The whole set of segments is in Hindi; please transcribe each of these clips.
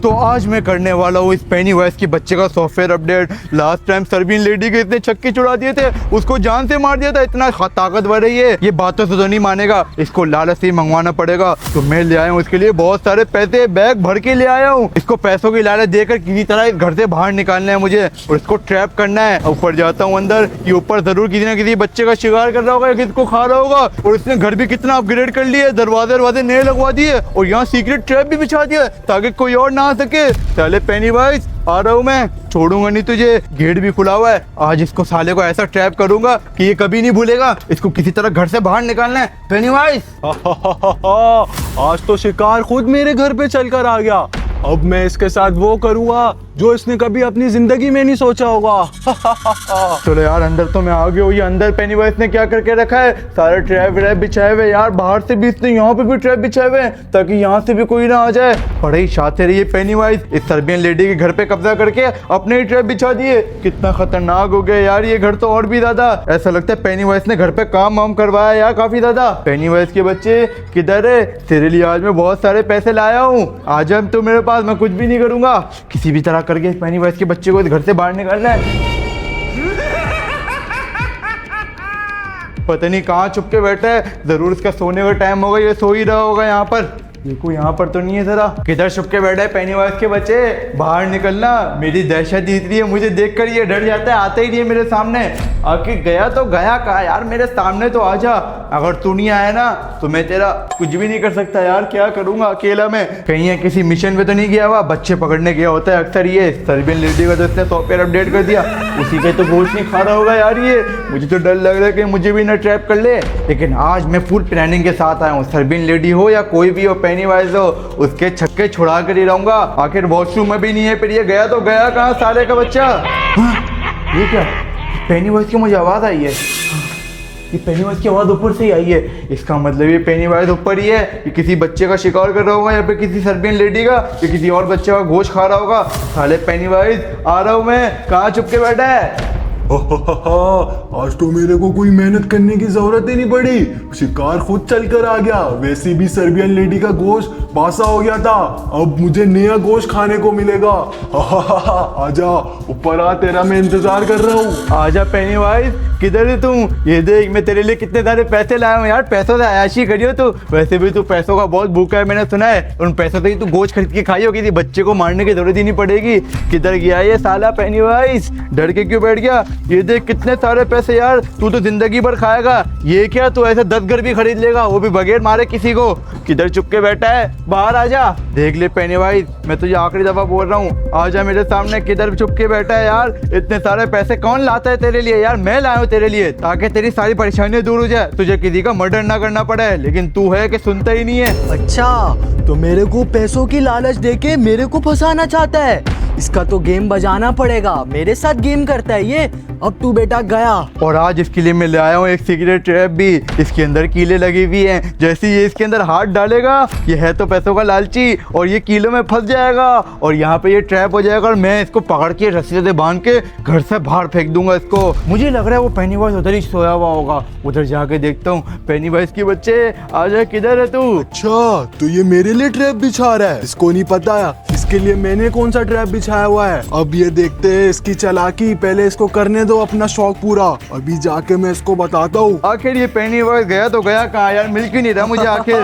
तो आज मैं करने वाला हूँ इस पेनीवाइज के बच्चे का software update. Last time Serbian lady के इतने छक्के छुड़ा दिए थे, उसको जान से मार दिया था, इतना ताकतवर है ये बातों से तो नहीं मानेगा, इसको लालच से मंगवाना पड़ेगा। तो मैं ले आया हूँ इसके लिए बहुत सारे पैसे, बैग भर के ले आया हूँ। इसको पैसों की लालच देकर किसी तरह इस घर से बाहर निकालना है मुझे और इसको ट्रैप करना है। ऊपर जाता हूँ अंदर, ये ऊपर जरूर किसी ना किसी बच्चे का शिकार कर रहा होगा या किसी को खा रहा होगा। और इसने घर भी कितना अपग्रेड कर लिया, दरवाजे नए लगवा दिए और यहाँ सीक्रेट ट्रैप भी बिछा दिया ताकि कोई और ना आ सके। साले पेनीवाइज आ रहा हूँ मैं, छोड़ूंगा नहीं तुझे। गेट भी खुला हुआ है, आज इसको साले को ऐसा ट्रैप करूंगा कि ये कभी नहीं भूलेगा। इसको किसी तरह घर से बाहर निकालना है। पेनीवाइज आज तो शिकार खुद मेरे घर पे चलकर आ गया। अब मैं इसके साथ वो करूंगा जो इसने कभी अपनी जिंदगी में नहीं सोचा होगा। चलो यार अंदर तो मैं आ गया हूँ। ये अंदर पेनीवाइज ने क्या करके रखा है, सारे ट्रैप बिछाए हुए यार, बाहर से भी इसने यहाँ पे भी ट्रैप बिछाए हुए हैं ताकि यहाँ से भी कोई ना आ जाए। बड़े ही शातिर है ये पेनीवाइज, इस सर्बियन लेडी के घर पे कब्जा करके अपने ही ट्रैप बिछा दिए। कितना खतरनाक हो गया यार ये घर तो, और भी ज्यादा ऐसा लगता है पेनीवाइज ने घर पे काम वाम करवाया यार काफी ज्यादा। पेनीवाइज के बच्चे किधर है, तेरे लिए आज मैं बहुत सारे पैसे लाया हूँ, आज हम तो मेरे पास, मैं कुछ भी नहीं करूंगा। किसी भी तरह करके पेनीवाइज के बच्चे को घर से बाहर निकालना है। पता नहीं कहाँ छुप के बैठा है, जरूर इसका सोने का टाइम होगा, ये सो ही रहा होगा यहाँ पर। देखो यहाँ पर तो नहीं है, जरा किधर छुप के बैठा है पेनीवाइज के बच्चे, बाहर निकलना। मेरी दहशत जीत रही है, मुझे देखकर ये डर जाता है, आता ही नहीं है मेरे सामने। आके गया तो गया कहाँ यार, मेरे सामने तो आजा। अगर तू नहीं आया ना तो मैं तेरा कुछ भी नहीं कर सकता यार, क्या करूंगा अकेला मैं। कहीं किसी मिशन पे तो नहीं गया हुआ, बच्चे पकड़ने गया होता है अक्सर ये। सर्बियन लेडी का तो इसने सॉफ्टवेयर अपडेट कर दिया, उसी के तो गोश्त नहीं खा रहा होगा यार ये। मुझे तो डर लग रहा है कि मुझे भी ना ट्रैप कर ले, लेकिन आज मैं फुल प्लानिंग के साथ आया हूँ। सर्बियन लेडी हो या कोई भी हो, पेनीवाइज हो, उसके छक्के छुड़ा कर ही रहूंगा। आखिर वॉशरूम में भी नहीं है, फिर ये गया तो गया कहाँ साले का बच्चा। ये क्या, पेनीवाइज की मुझे आवाज आई है, ये पेनीवाइज की आवाज ऊपर से ही आई है। इसका मतलब ये पेनीवाइज ऊपर ही है, ये किसी बच्चे का शिकार कर रहा होगा या फिर किसी सर्बियन लेडी का, या किसी और बच्चे का गोश्त खा रहा होगा। साले पेनीवाइज आ रहा हूँ मैं, कहाँ छुप के बैठा है। आज तो मेरे को कोई मेहनत करने की जरूरत ही नहीं पड़ी, शिकार खुद चलकर आ गया। वैसे भी सर्बियन लेडी का गोश्त बासा हो गया था, अब मुझे नया गोश्त खाने को मिलेगा। आजा ऊपर आ, तेरा मैं इंतजार कर रहा हूँ। आजा पेनीवाइज, किधर है तू? ये देख मैं तेरे लिए कितने सारे पैसे लाया हूँ यार, पैसों से अयाशी करियो तू। वैसे भी तू पैसों का बहुत भूखा है, मैंने सुना है। उन पैसों से ही तू गोश्त खरीद के खाई हो, किसी बच्चे को मारने की जरूरत ही नहीं पड़ेगी। किधर गया ये साला पेनीवाइज, डर के क्यों बैठ गया? ये देख कितने सारे पैसे यार, तू तो जिंदगी भर खाएगा। ये क्या, तू ऐसे 10 घर भी खरीद लेगा, वो भी बगैर मारे किसी को। किधर चुप के बैठा है, बाहर आजा। देख ले पेनीवाइज, मैं तुझे आखिरी दफा बोल रहा हूँ, आजा मेरे सामने। किधर चुप के बैठा है यार, इतने सारे पैसे कौन लाता है तेरे लिए यार? मैं लाया हूँ तेरे लिए ताकि तेरी सारी परेशानियां दूर हो जाए, तुझे किसी का मर्डर ना करना पड़े। लेकिन तू है कि सुनता ही नहीं है। अच्छा, तो मेरे को पैसों की लालच देके मेरे को फंसाना चाहता है। इसका तो गेम बजाना पड़ेगा, मेरे साथ गेम करता है ये। अब तू बेटा गया। और आज इसके लिए मैं ले आया हूँ एक सीक्रेट ट्रैप भी, इसके अंदर कीले लगी हुई हैं। जैसे ये इसके अंदर हाथ डालेगा, ये है तो पैसों का लालची, और ये कीलों में फंस जाएगा और यहाँ पे ये ट्रैप हो जाएगा और मैं इसको पकड़ के रस्सी से बांध के घर से बाहर फेंक दूंगा इसको। मुझे लग रहा है वो पेनीवाइज उधर ही सोया हुआ होगा, उधर जाके देखता हूँ। पेनीवाइज के बच्चे आजा, किधर है तू? अच्छा, तो ये मेरे लिए ट्रैप बिछा रहा है, इसको नहीं पता इसके लिए मैंने कौन सा ट्रैप बिछाया हुआ है। अब ये देखते हैं इसकी चालाकी, पहले इसको करने दो अपना शौक पूरा, अभी जाके मैं इसको बताता हूँ। आखिर ये पेनीवाइज गया तो गया कहाँ यार, मिल क्यों नहीं रहा मुझे आखिर?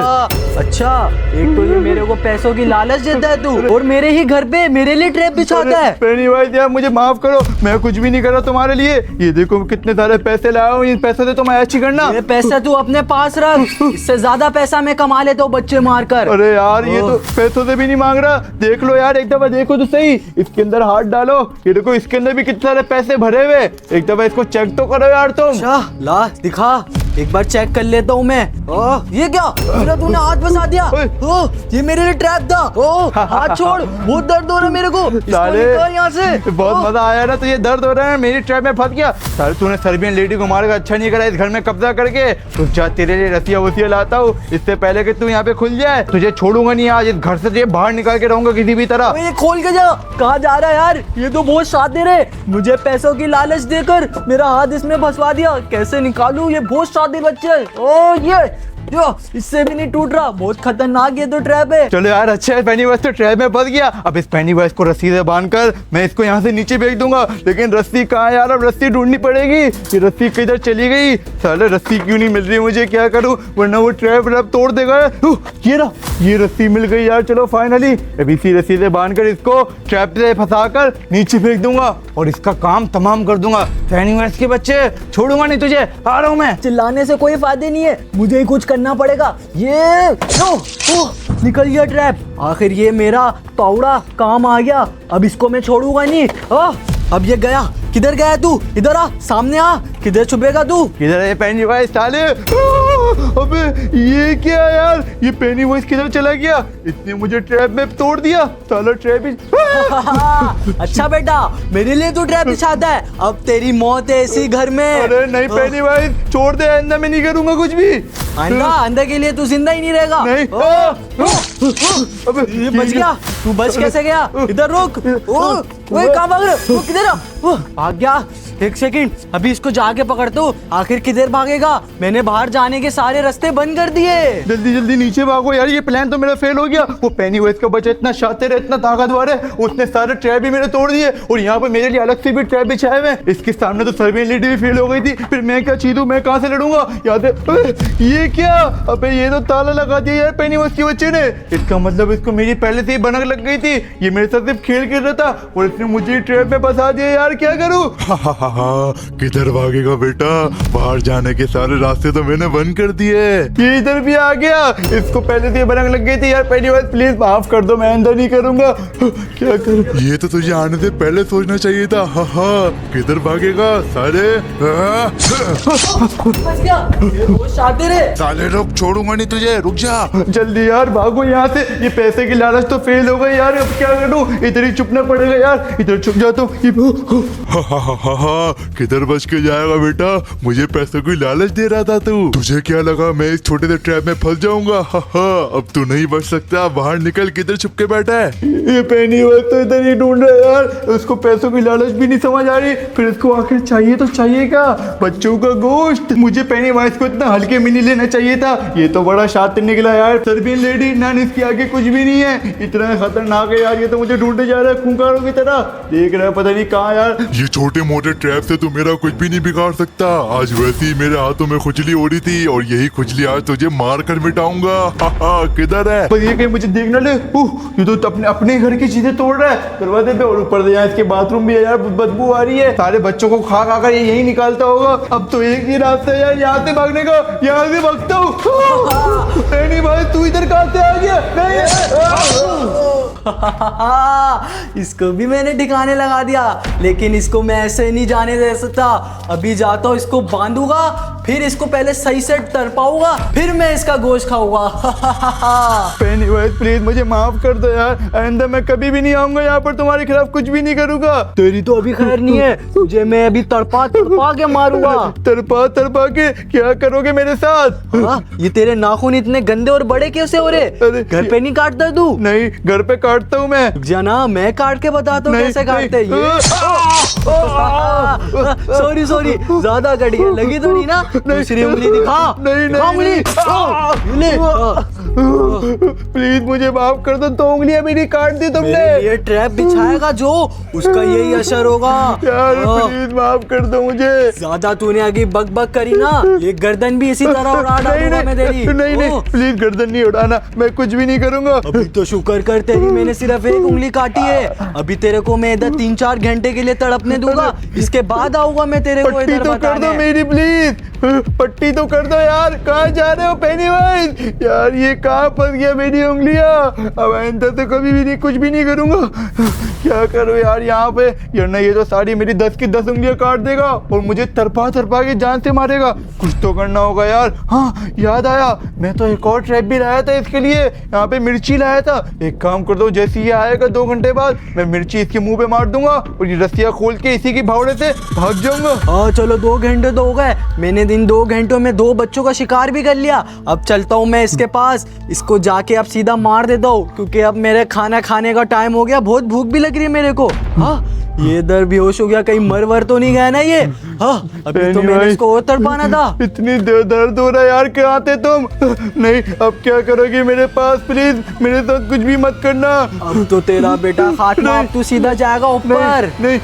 अच्छा, एक तो ये मेरे को पैसों की लालच देता है तू, और मेरे ही घर पे मेरे लिए ट्रैप बिछाता है। पेनीवाइज यार मुझे माफ करो, मैं कुछ भी नहीं कर रहा तुम्हारे लिए। ये देखो कितने सारे पैसे लाया हूँ, इन पैसों से तुम ऐसी करना। ये पैसा तू अपने पास रख, इससे ज्यादा पैसा मैं कमा लेता हूँ बच्चे मार कर। अरे यार ये तो पैसों से भी नहीं मांग रहा, देख लो यार, एक दफा देखो तो सही, इसके अंदर हाथ डालो, ये देखो इसके अंदर भी कितने सारे पैसे भरे हुए। एक दफा इसको चेक तो करो यार तुम। अच्छा ला दिखा, एक बार चेक कर लेता हूँ मैं। ये क्या, मेरा तूने हाथ फंसा दिया। ये मेरे लिए ट्रैप था। हाथ छोड़, बहुत दर्द हो रहा है मेरे को। साले यहाँ से बहुत मजा आया ना, तो ये दर्द हो रहा है, मेरी ट्रैप में फंस गया। साले तूने सर्बियन लेडी को मारकर अच्छा नहीं करा, इस घर में कब्जा करके। तो जा तेरे लिए रसिया वसिया लाता हूँ, इससे पहले कि तू यहाँ पे खुल जाए। तुझे छोड़ूंगा नहीं आज, इस घर से तुझे बाहर निकाल के रहूंगा किसी भी तरह। ये खोल के जा, कहाँ जा रहा है यार? ये तो बहुत शातिर है, मुझे पैसों की लालच देकर मेरा हाथ इसमें फंसवा दिया। कैसे निकालूं, ये बहुत शातिर बच्चे है। ओ ये यो इससे भी नहीं टूट रहा, बहुत खतरनाक ये तो ट्रैप है। चलो यार अच्छा है, पेनीवाइज तो ट्रैप में फंस गया। अब इस पेनीवाइज को रस्सी से बांधकर मैं इसको यहाँ से नीचे फेंक दूंगा। लेकिन रस्सी कहाँ यार, अब रस्सी ढूंढनी पड़ेगी। ये रस्सी किधर चली गई? साले रस्सी क्यों नहीं मिल रही मुझे, क्या करूँ, वरना वो ट्रैप तोड़ देगा। ये रहा, ये रस्सी मिल गई यार। चलो फाइनली अब इसी रस्सी से बांधकर इसको ट्रैप से फंसाकर नीचे फेंक दूंगा और इसका काम तमाम कर दूंगा। पेनीवाइज के बच्चे छोड़ूंगा नहीं तुझे, आ रहा हूँ मैं। चिल्लाने से कोई फायदा नहीं है, मुझे ही कुछ करना पड़ेगा। ये निकल गया ट्रैप। आखिर ये मेरा पाउडा काम आ गया। अब इसको मैं छोड़ूंगा नहीं। अब ये गया। किधर गया तू? इधर आ, सामने आ। किधर छुपेगा तू? किधर है पेनीवाइज साले? अबे ये क्या यार, ये पेनीवाइज किधर चला गया? इसने मुझे ट्रैप में तोड़ दिया। साला ट्रैप ही अच्छा बेटा, मेरे लिए तू ट्रैप बिछाता है, अब तेरी मौत है इसी घर में। अरे नहीं पेनीवाइज, छोड़ दे, आइंदा मैं नहीं करूंगा कुछ भी। आइंदा अंदर के लिए तू जिंदा ही नहीं रहेगा। नहीं। अबे ये बच गया। तू बच कैसे गया? इधर रुक। ओए कहाँ भाग रहे हो? किधर आ गया? एक सेकंड, अभी इसको जाके पकड़ता हूँ। आखिर किधर भागेगा? मैंने बाहर जाने के सारे रास्ते बंद कर दिए। जल्दी जल्दी नीचे भागो यार, ये प्लान तो मेरा फेल हो गया। वो पेनीवाइज का बच्चा इतना शातिर है, इतना ताकतवर है, उसने सारे ट्रैप भी मेरे तोड़ दिए और यहाँ पर मेरे लिए अलग से भी ट्रैप बिछाए हुए हैं। इसके सामने तो सर्बियन लेडी भी फेल हो गई थी, फिर मैं क्या चीजू, मैं कहाँ से लड़ूंगा? याद है ये क्या? अबे ये तो ताला लगा दिया यार पेनीवाइज के बच्चे ने। इसका मतलब इसको मेरी पहले से ही भनक लग गई थी। ये मेरे साथ सिर्फ खेल खेल रहा था और इसने मुझे ट्रैप में फंसा दिया यार, क्या करूँ? किधर भागेगा बेटा, बाहर जाने के सारे रास्ते तो मैंने बंद कर दिए। ये इधर भी आ गया। इसको पहले से भनक लग गई थी यार। पेनीवाइज प्लीज माफ कर दो, मैं अंदर नहीं करूंगा। क्या करूं? ये तो तुझे आने से पहले सोचना चाहिए था। किधर भागेगा साले? बच गया। ये वो शातिर है। साले रुक, छोड़ूंगा नहीं तुझे, रुक जा। जल्दी यार भागो यहाँ से। ये पैसे की लालच तो फेल हो गई यार, अब क्या करूं? इधर ही छुपना पड़ेगा यार। इधर छुप जाता हूँ। किधर बच के जाएगा बेटा, मुझे पैसों की लालच दे रहा था तू। तुझे क्या लगा मैं इस छोटे से ट्रैप में फंस जाऊंगा? अब तू नहीं बच सकता, बाहर निकल। किधर छुप के बैठा है? ये पेनीवाइज तो इधर ही ढूंढ रहा है यार। उसको पैसों की लालच भी नहीं समझ आ रही, फिर इसको आखिर चाहिए तो चाहिए क्या? बच्चों का गोश्त। मुझे पेनीवाइज को इतना हल्के में नहीं लेना चाहिए था। ये तो बड़ा शातिर निकला यार। सर्बियन लेडी नन इसके आगे कुछ भी नहीं है। इतना खतरनाक है यार, ये तो मुझे ढूंढने जा रहा है खूंखारों की तरह। देख रहा है पता नहीं कहाँ यार। ये छोटे मोटे ट्रैप से तू मेरा कुछ भी नहीं बिगाड़ सकता। आज वैसे ही मेरे हाथों में खुजली हो रही थी और यही खुजली आज तुझे मार कर मिटाऊंगा। किधर है? पर ये कहीं मुझे देख ना ले। ये तो अपने घर की चीजें तोड़ रहा है दरवाजे पे, और ऊपर से यहाँ इसके बाथरूम भी है यार, बदबू आ रही है। सारे बच्चों को खा खा कर ये यही निकालता होगा। अब तो एक ही रास्ता है यार, यहाँ से भागने का। यहाँ से भागता हूँ। नहीं भाई, तू इधर कहाँ से आ गया? इसको भी मैंने ठिकाने लगा दिया, लेकिन इसको मैं ऐसे नहीं जाने दे सकता। अभी जाता हूँ, इसको बांधूंगा, फिर इसको पहले सही से तरपाऊंगा, फिर मैं इसका गोश्त खाऊंगा। पेनीवाइज प्लीज मुझे माफ कर दो यार, आइंदा मैं कभी भी नहीं आऊंगा यहाँ पर, तुम्हारे खिलाफ कुछ भी नहीं करूंगा। तेरी तो अभी खैर नहीं है, तुझे मैं अभी तड़पा तड़पा के मारूंगा। तरपा तरपा के क्या करोगे मेरे साथ? ये तेरे नाखून इतने गंदे और बड़े कैसे हो रहे? अरे, घर पे नहीं काटता तू? नहीं, घर पे काटता हूँ मैं। जाना, मैं काट के बताता हूँ कैसे काटते हैं ये। सॉरी सॉरी, ज्यादा कट गया, लगी तो नहीं ना? दूसरी उंगली दिखा। नहीं दिखा उंगली। प्लीज मुझे माफ कर दो, 2 उंगलियां मेरी काट दी तुमने। ये ट्रैप बिछाएगा जो, उसका यही असर होगा। यार प्लीज माफ कर दो मुझे। ज्यादा तूने आगे बक बक करी ना, ये गर्दन भी इसी तरह उड़ा दूंगा मैं तेरी। नहीं प्लीज गर्दन नहीं उड़ाना, मैं कुछ भी नहीं करूंगा। अभी तो शुक्र कर तेरी मैंने सिर्फ एक उंगली काटी है। अभी तेरे को मैं इधर 3-4 घंटे के लिए तड़पने दूंगा, इसके बाद आऊंगा मैं तेरे को पट्टी इधर तो कर दो बताने। मेरी प्लीज, पट्टी तो कर दो यार। कहाँ जा रहे हो पेनीवाइज? यार ये कहाँ फंस गया मेरी उंगलियां। अब आइंदा तो कभी भी नहीं, कुछ भी नहीं करूंगा। क्या करूं यार यहाँ पे? यार नहीं, ये तो सारी मेरी 10 की 10 उंगलियां काट देगा और मुझे तरपा तरपा के जान से मारेगा। कुछ तो करना होगा यार। हाँ याद आया, मैं तो एक और ट्रैप भी लाया था इसके लिए। यहाँ पे मिर्ची लाया था। एक काम कर दो, जैसे ये आएगा 2 घंटे बाद, मैं मिर्ची इसके मुंह पे मार दूंगा और ये रस्सियां खोल के इसी की भावड़े से भाग जाऊंगा। हाँ चलो, 2 घंटे तो हो गए। मैंने इन 2 घंटों में 2 बच्चों का शिकार भी कर लिया। अब चलता हूँ मैं इसके पास, इसको जाके अब सीधा मार देता हूँ, क्योंकि अब मेरे खाना खाने का टाइम हो गया। बहुत भूख भी लग रही है मेरे को। हाँ ये इधर बेहोश हो गया, कहीं मर वर तो नहीं गया ना ये। हाँ, अभी तो मैंने इसको और तड़पाना था। इतनी दर्द हो रहा है यार, क्या आते तुम? नहीं, अब क्या करोगे मेरे पास? प्लीज मेरे साथ कुछ भी मत करना। अब तो तेरा बेटा खात्मा, अब तू सीधा जाएगा ऊपर। नहीं,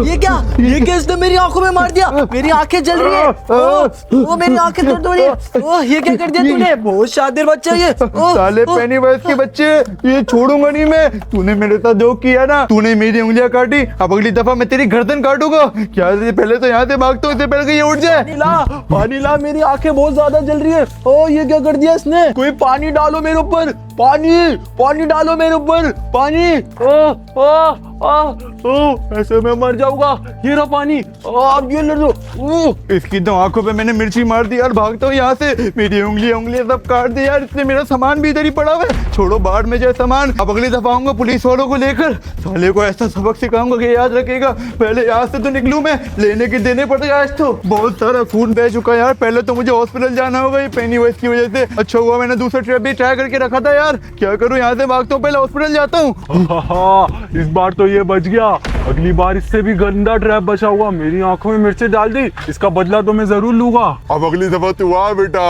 ये क्या? ये किसने मेरी आंखों में मार दिया? मेरी आंखें जल रही है। ओ मेरी आंखें दर्द हो रही है। ओ ये क्या कर दिया तूने? बहुत शातिर बच्चा ये। साले पेनीवाइज के बच्चे, ये छोड़ूंगा नहीं मैं। तूने मेरे साथ जो किया ना, तूने मेरी उंगलियां काटी, अब अगली दफा मैं तेरी गर्दन काटूंगा। क्या पहले तो यहाँ से भागता हूँ, इससे पहले कि ये उठ जाए। पानी ला, मेरी आंखें बहुत ज्यादा जल रही है। ओ ये क्या कर दिया इसने? कोई पानी डालो मेरे ऊपर, पानी डालो मेरे ऊपर, पानी। ऐसे मैं मर जाऊंगा। ये रहा पानी, अब ये ले लो। इसकी तो आंखों पे मैंने मिर्ची मार दी यार, भागता हूँ यहाँ से। मेरी उंगलियां सब काट दी यार इसने, मेरा सामान भी इधर ही पड़ा हुआ है। छोड़ो बाहर में जाए सामान, अब अगली दफा आऊंगा पुलिस वालों को लेकर, साले को ऐसा सबक सिखाऊंगा कि याद रखेगा। पहले यहाँ से तो निकलूं मैं, लेने के देने पड़ेगा आज तो। बहुत सारा खून बह चुका यार, पहले तो मुझे हॉस्पिटल जाना होगा ये पेनीवाइज की वजह से। अच्छा हुआ मैंने दूसरा ट्रैप भी ट्राई करके रखा था यार। क्या करूँ, यहाँ से भागता हूँ, पहले हॉस्पिटल जाता हूँ। इस बार तो ये बच गया, अगली बार इससे भी गंदा ट्रैप बचा हुआ। मेरी आंखों में मिर्ची डाल दी, इसका बदला तो मैं जरूर लूंगा। अब अगली दफा तू आ बेटा।